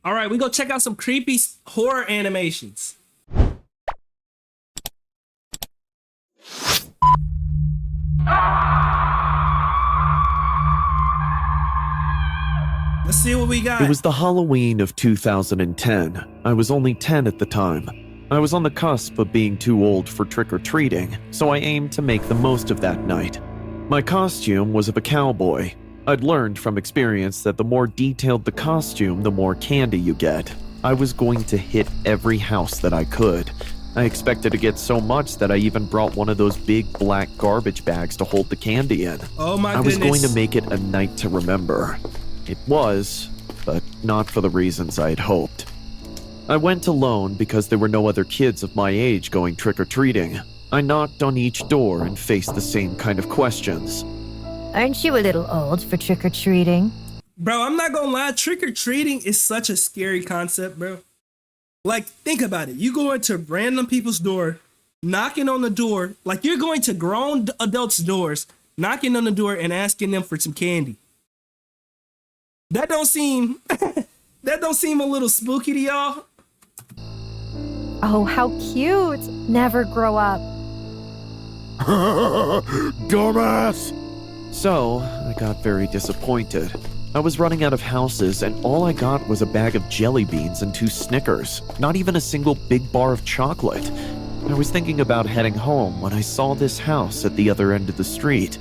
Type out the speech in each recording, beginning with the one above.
All right, we go check out some creepy horror animations. Let's see what we got. It was the Halloween of 2010. I was only 10 at the time. I was on the cusp of being too old for trick-or-treating, so I aimed to make the most of that night. My costume was of a cowboy. I'd learned from experience that the more detailed the costume, the more candy you get. I was going to hit every house that I could. I expected to get so much that I even brought one of those big black garbage bags to hold the candy in. Oh my goodness. I was going to make it a night to remember. It was, but not for the reasons I had hoped. I went alone because there were no other kids of my age going trick-or-treating. I knocked on each door and faced the same kind of questions. Aren't you a little old for trick-or-treating? Bro, I'm not gonna lie, trick-or-treating is such a scary concept, bro. Like, think about it. You go into random people's door, knocking on the door, like you're going to grown adults' doors, knocking on the door and asking them for some candy. That don't seem a little spooky to y'all? Oh, how cute. Never grow up. Dumbass! So, I got very disappointed. I was running out of houses and all I got was a bag of jelly beans and 2 Snickers, not even a single big bar of chocolate. I was thinking about heading home when I saw this house at the other end of the street.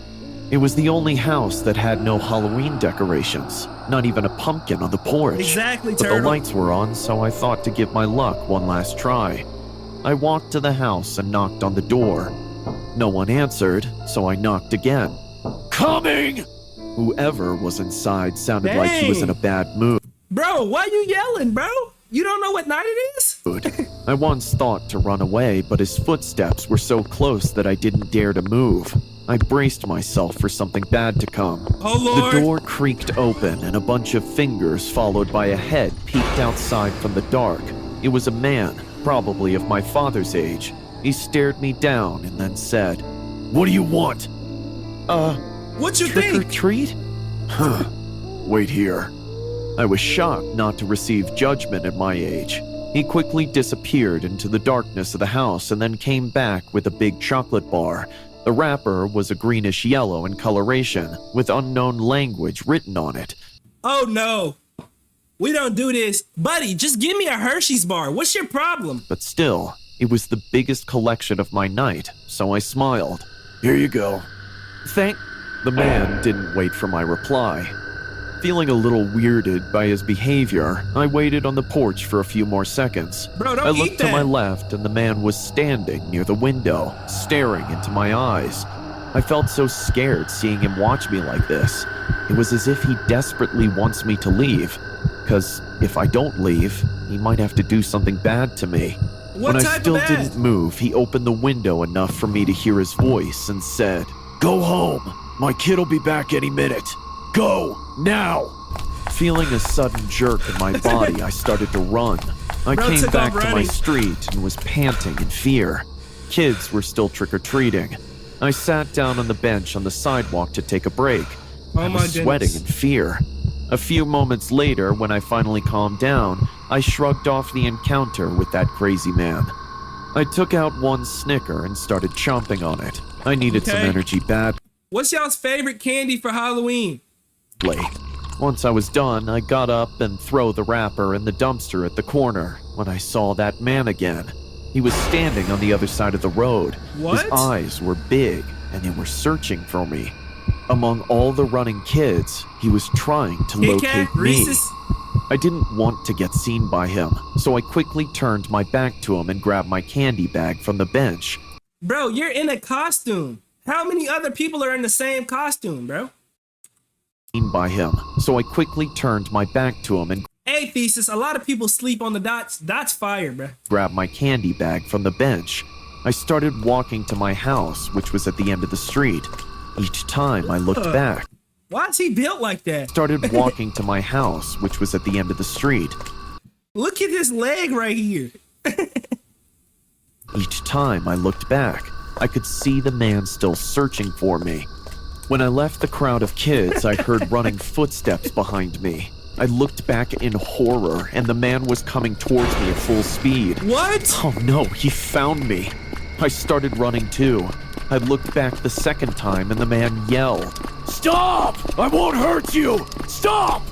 It was the only house that had no Halloween decorations, not even a pumpkin on the porch. Exactly, but Turtle. the lights were on, so I thought to give my luck one last try. I walked to the house and knocked on the door. No one answered, so I knocked again. Coming! Whoever was inside sounded like he was in a bad mood. Bro, why you yelling, bro? You don't know what night it is? I once thought to run away, but his footsteps were so close that I didn't dare to move. I braced myself for something bad to come. Oh, Lord. The door creaked open and a bunch of fingers followed by a head peeked outside from the dark. It was a man, probably of my father's age. He stared me down and then said, "What do you want?" What you Trick or think? treat? Huh. Wait here. I was shocked not to receive judgment at my age. He quickly disappeared into the darkness of the house and then came back with a big chocolate bar. The wrapper was a greenish yellow in coloration with unknown language written on it. Oh no. We don't do this. Buddy, just give me a Hershey's bar. What's your problem? But still, it was the biggest collection of my night, so I smiled. Here you go. Thank... The man didn't wait for my reply. Feeling a little weirded by his behavior, I waited on the porch for a few more seconds. Bro, don't I eat looked that. to my left and the man was standing near the window, staring into my eyes. I felt so scared seeing him watch me like this. It was as if he desperately wants me to leave. Because if I don't leave, he might have to do something bad to me. What When I type still of bad? didn't move, he opened the window enough for me to hear his voice and said, "Go home. My kid'll be back any minute. Go, now." Feeling a sudden jerk in my body, I started to run. I Bro came took back off to my running. street and was panting in fear. Kids were still trick-or-treating. I sat down on the bench on the sidewalk to take a break. Oh I my was sweating in goodness. fear. A few moments later, when I finally calmed down, I shrugged off the encounter with that crazy man. I took out 1 Snicker and started chomping on it. I needed some Okay. energy badly. What's y'all's favorite candy for Halloween? Once I was done, I got up and threw the wrapper in the dumpster at the corner when I saw that man again. He was standing on the other side of the road. What? His eyes were big and they were searching for me. Among all the running kids, he was trying to Kit locate Kat, me. Reese's? I didn't want to get seen by him, so I quickly turned my back to him and grabbed my candy bag from the bench. Bro, you're in a costume. How many other people are in the same costume, bro? By him, so I quickly turned my back to him and Hey, Thesis, a lot of people sleep on the dots. Dots fire, bro. grabbed my candy bag from the bench. I started walking to my house, which was at the end of the street. Each time I looked back, Why is he built like that? started walking to my house, which was at the end of the street. Look at his leg right here. Each time I looked back, I could see the man still searching for me. When I left the crowd of kids, I heard running footsteps behind me. I looked back in horror, and the man was coming towards me at full speed. What? Oh no, he found me. I started running too. I looked back the second time, and the man yelled, "Stop! I won't hurt you! Stop!"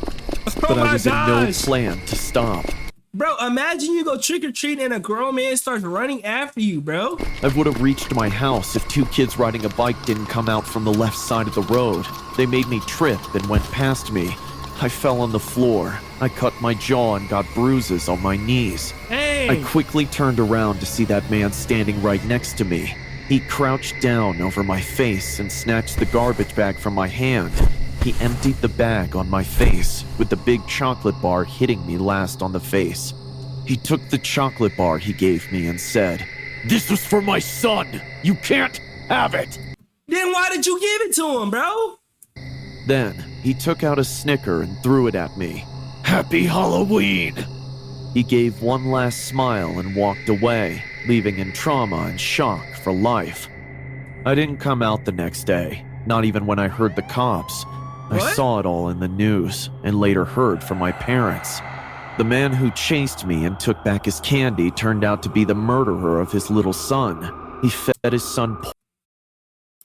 But I was in no plan to stop. Bro, imagine you go trick-or-treating and a grown man starts running after you, bro. I would have reached my house if two kids riding a bike didn't come out from the left side of the road. They made me trip and went past me. I fell on the floor. I cut my jaw and got bruises on my knees. Hey! I quickly turned around to see that man standing right next to me. He crouched down over my face and snatched the garbage bag from my hand. He emptied the bag on my face, with the big chocolate bar hitting me last on the face. He took the chocolate bar he gave me and said, "This was for my son! You can't have it!" Then why did you give it to him, bro? Then, he took out a Snicker and threw it at me. "Happy Halloween!" He gave one last smile and walked away, leaving in trauma and shock for life. I didn't come out the next day, not even when I heard the cops. I What? saw it all in the news and later heard from my parents. The man who chased me and took back his candy turned out to be the murderer of his little son. He fed his son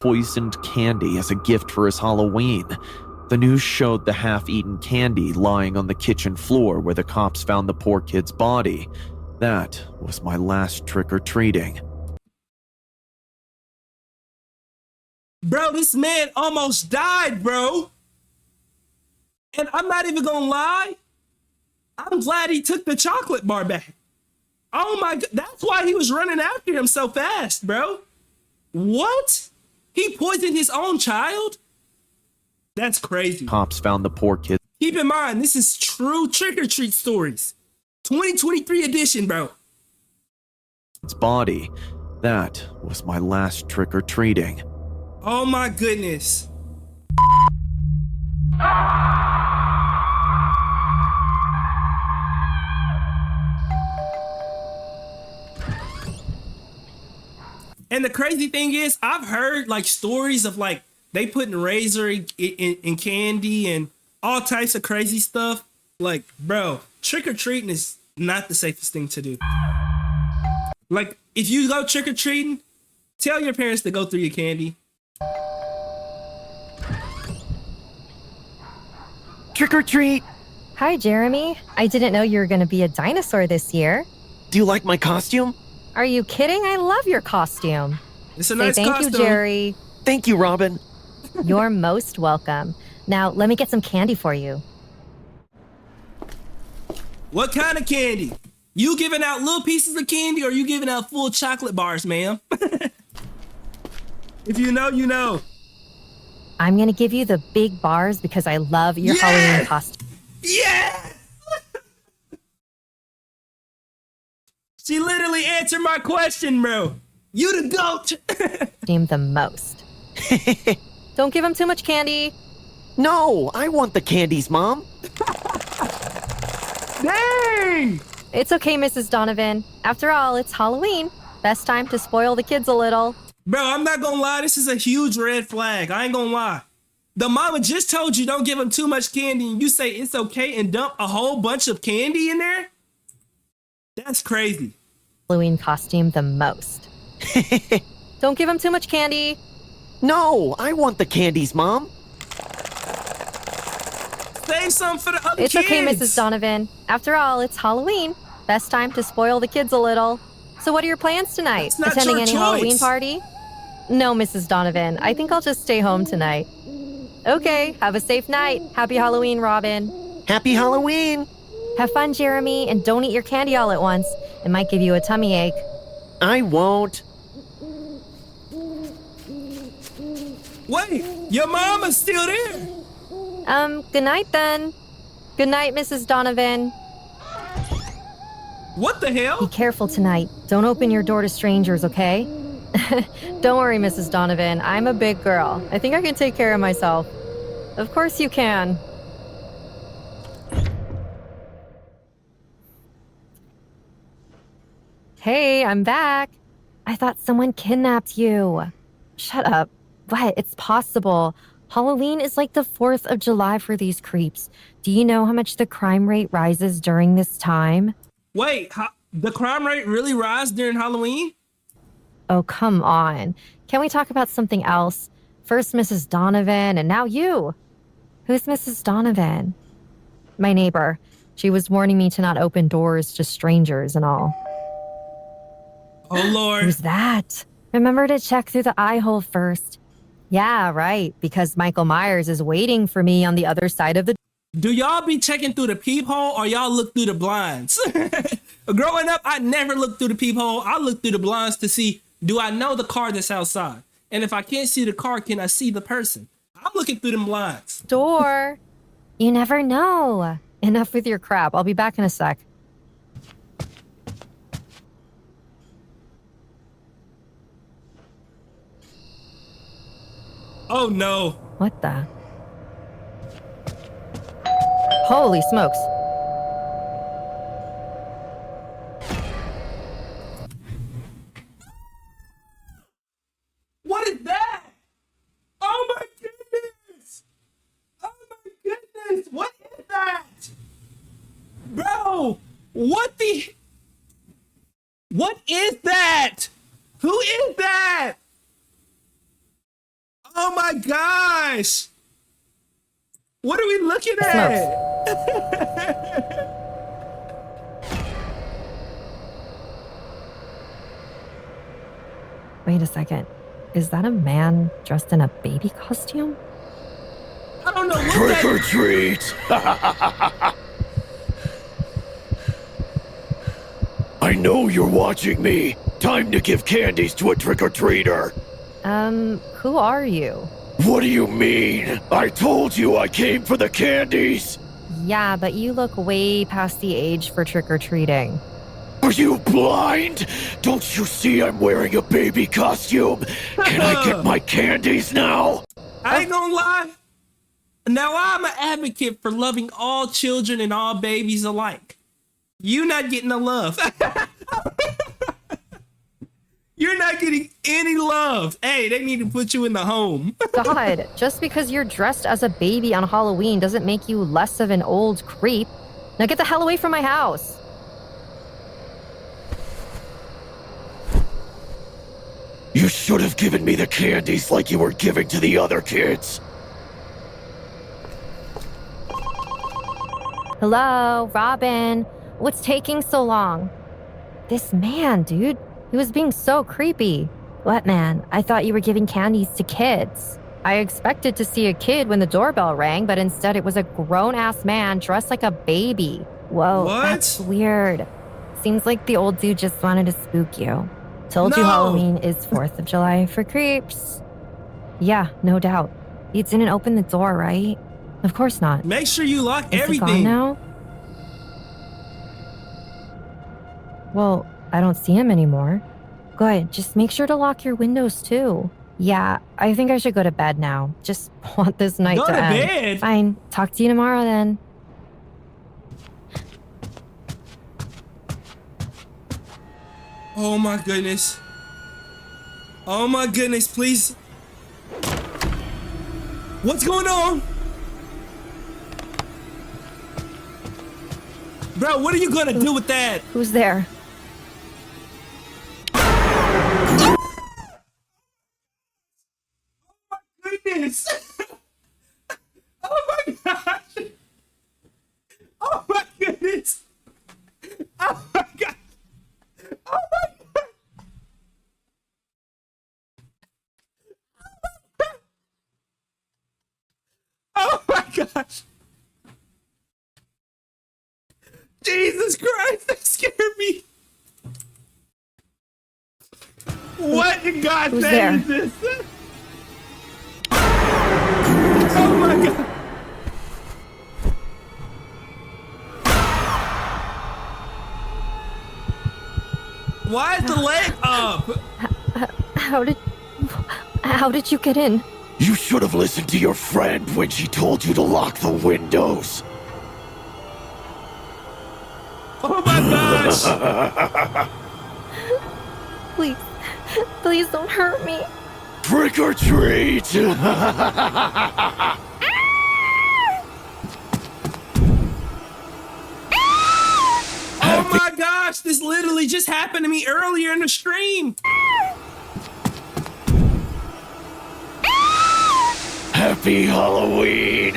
poisoned candy as a gift for his Halloween. The news showed the half-eaten candy lying on the kitchen floor where the cops found the poor kid's body. That was my last trick-or-treating. Bro, this man almost died, bro. And I'm not even gonna lie. I'm glad he took the chocolate bar back. Oh my God, that's why he was running after him so fast, bro. What? He poisoned his own child? That's crazy. Cops found the poor kid. Keep in mind, this is true trick-or-treat stories. 2023 edition, bro. Its body. That was my last trick-or-treating. Oh my goodness. And the crazy thing is, I've heard like stories of like they putting razor in candy and all types of crazy stuff. Like, bro, trick-or-treating is not the safest thing to do. Like, if you go trick-or-treating, tell your parents to go through your candy. Trick or treat! Hi, Jeremy. I didn't know you were going to be a dinosaur this year. Do you like my costume? Are you kidding? I love your costume. It's a Say nice thank costume. you, Jerry. Thank you, Robin. You're most welcome. Now, let me get some candy for you. What kind of candy? You giving out little pieces of candy or you giving out full chocolate bars, ma'am? If you know, you know. I'm going to give you the big bars because I love your Halloween costume. Yeah! She literally answered my question, bro. You the goat. The most. Don't give him too much candy. No, I want the candies, Mom. Dang! It's okay, Mrs. Donovan. After all, it's Halloween. Best time to spoil the kids a little. Bro, I'm not gonna lie. This is a huge red flag. I ain't gonna lie. The mama just told you don't give him too much candy and you say it's okay and dump a whole bunch of candy in there? That's crazy. Halloween costume the most. Don't give him too much candy. No, I want the candies, Mom. Save some for the other It's kids. okay, Mrs. Donovan. After all, it's Halloween. Best time to spoil the kids a little. So what are your plans tonight? That's not Attending your any choice. Halloween party? No, Mrs. Donovan. I think I'll just stay home tonight. Okay, have a safe night. Happy Halloween, Robin. Happy Halloween. Have fun, Jeremy, and don't eat your candy all at once. It might give you a tummy ache. I won't. Wait, your mama's still there. Good night then. Good night, Mrs. Donovan. What the Be hell? careful tonight. Don't open your door to strangers, okay? Don't worry, Mrs. Donovan. I'm a big girl. I think I can take care of myself. Of course you can. Hey, I'm back. I thought someone kidnapped you. Shut up. What? It's possible. Halloween is like the 4th of July for these creeps. Do you know how much the crime rate rises during this time? Wait, the crime rate really rise during Halloween? Oh, come on. Can we talk about something else? First Mrs. Donovan, and now you. Who's Mrs. Donovan? My neighbor. She was warning me to not open doors to strangers and all. Oh, Lord. Who's that? Remember to check through the eye hole first. Yeah, right, because Michael Myers is waiting for me on the other side of the... Do y'all be checking through the peephole or y'all look through the blinds? Growing up, I never looked through the peephole. I looked through the blinds to see, do I know the car that's outside? And if I can't see the car, can I see the person? I'm looking through them blinds. Door. You never know. Enough with your crap. I'll be back in a sec. Oh, no. What the? Holy smokes. What is that? Oh, my goodness. Oh, my goodness. What is that? Bro, what is that? Who is that? Oh my gosh! What are we looking at? Wait a second. Is that a man dressed in a baby costume? I don't know what Trick or treat! I know you're watching me. Time to give candies to a trick-or-treater. Who are you? What do you mean? I told you I came for the candies. Yeah, but you look way past the age for trick-or-treating. Are you blind? Don't you see I'm wearing a baby costume? Can I get my candies now? I ain't gonna lie. Now I'm an advocate for loving all children and all babies alike. You not getting the love. You're not getting any love. Hey, they need to put you in the home. God, just because you're dressed as a baby on Halloween doesn't make you less of an old creep. Now get the hell away from my house. You should have given me the candies like you were giving to the other kids. Hello, Robin. What's taking so long? This man, dude. He was being so creepy. What man? I thought you were giving candies to kids. I expected to see a kid when the doorbell rang, but instead it was a grown-ass man dressed like a baby. Whoa, What? That's weird. Seems like the old dude just wanted to spook you. Told you No. Halloween is 4th of July for creeps. Yeah, no doubt. You didn't open the door, right? Of course not. Make sure you lock Is he gone everything. now? Well, I don't see him anymore. Good, just make sure to lock your windows too. Yeah, I think I should go to bed now. Just want this night Go to to end. bed? Fine, talk to you tomorrow then. Oh my goodness. Oh my goodness, please. What's going on? Bro, what are you gonna do with that? Who's there? Goodness. Oh my gosh. Oh my goodness. Oh my god. Oh my god. Oh my gosh. Jesus Christ, that scared me. What in God's Who's name is this? Oh my god. Why is the leg up? How did you get in? You should have listened to your friend when she told you to lock the windows. Oh my gosh. Please don't hurt me. Trick or treat! Oh my gosh, this literally just happened to me earlier in the stream. Happy Halloween!